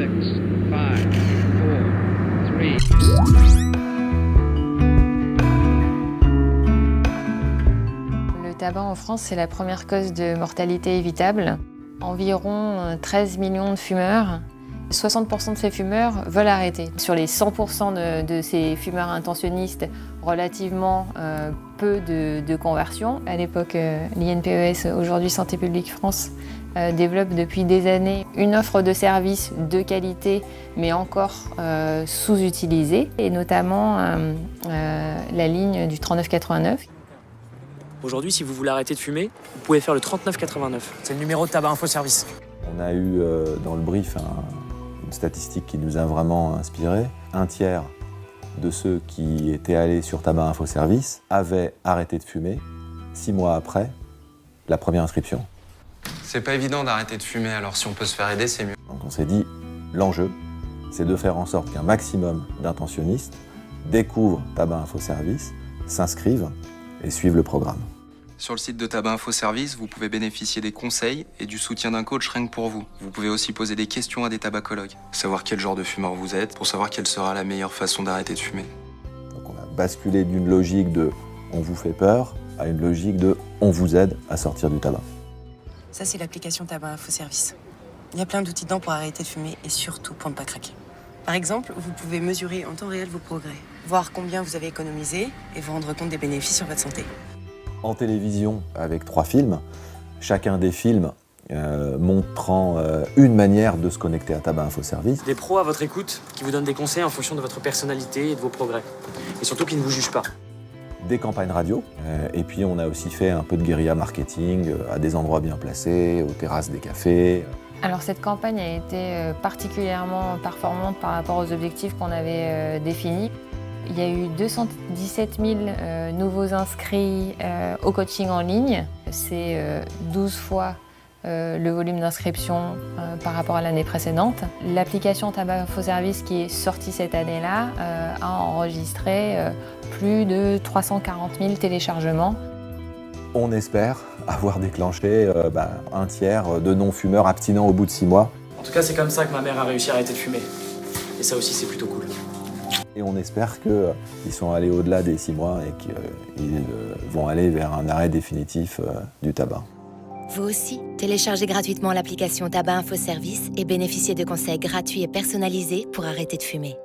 5, 4, 3. Le tabac en France, c'est la première cause de mortalité évitable. Environ 13 millions de fumeurs. 60% de ces fumeurs veulent arrêter. Sur les 100% de ces fumeurs intentionnistes, relativement peu de conversions. À l'époque, l'INPES, aujourd'hui Santé publique France, développe depuis des années une offre de services de qualité, mais encore sous-utilisée, et notamment la ligne du 3989. Aujourd'hui, si vous voulez arrêter de fumer, vous pouvez faire le 3989. C'est le numéro de Tabac Info Service. On a eu dans le brief une statistique qui nous a vraiment inspiré. Un tiers de ceux qui étaient allés sur Tabac Info Service avaient arrêté de fumer 6 mois après la première inscription. C'est pas évident d'arrêter de fumer, alors si on peut se faire aider, c'est mieux. Donc on s'est dit, l'enjeu, c'est de faire en sorte qu'un maximum d'intentionnistes découvrent Tabac Info Service, s'inscrivent et suivent le programme. Sur le site de Tabac Info Service, vous pouvez bénéficier des conseils et du soutien d'un coach rien que pour vous. Vous pouvez aussi poser des questions à des tabacologues, savoir quel genre de fumeur vous êtes, pour savoir quelle sera la meilleure façon d'arrêter de fumer. Donc on a basculé d'une logique de « on vous fait peur » à une logique de « on vous aide à sortir du tabac ». Ça, c'est l'application Tabac Info Service. Il y a plein d'outils dedans pour arrêter de fumer et surtout pour ne pas craquer. Par exemple, vous pouvez mesurer en temps réel vos progrès, voir combien vous avez économisé et vous rendre compte des bénéfices sur votre santé. En télévision, avec 3 films, chacun des films montrant une manière de se connecter à Tabac Info Service. Des pros à votre écoute qui vous donnent des conseils en fonction de votre personnalité et de vos progrès. Et surtout qui ne vous jugent pas. Des campagnes radio, et puis on a aussi fait un peu de guérilla marketing à des endroits bien placés, aux terrasses des cafés. Alors cette campagne a été particulièrement performante par rapport aux objectifs qu'on avait définis. Il y a eu 217 000 nouveaux inscrits au coaching en ligne. C'est 12 fois le volume d'inscription par rapport à l'année précédente. L'application Tabac Info Service qui est sortie cette année-là a enregistré plus de 340 000 téléchargements. On espère avoir déclenché un tiers de non-fumeurs abstinents au bout de 6 mois. En tout cas, c'est comme ça que ma mère a réussi à arrêter de fumer. Et ça aussi, c'est plutôt cool. Et on espère qu'ils sont allés au-delà des 6 mois et qu'ils vont aller vers un arrêt définitif du tabac. Vous aussi, téléchargez gratuitement l'application Tabac Info Service et bénéficiez de conseils gratuits et personnalisés pour arrêter de fumer.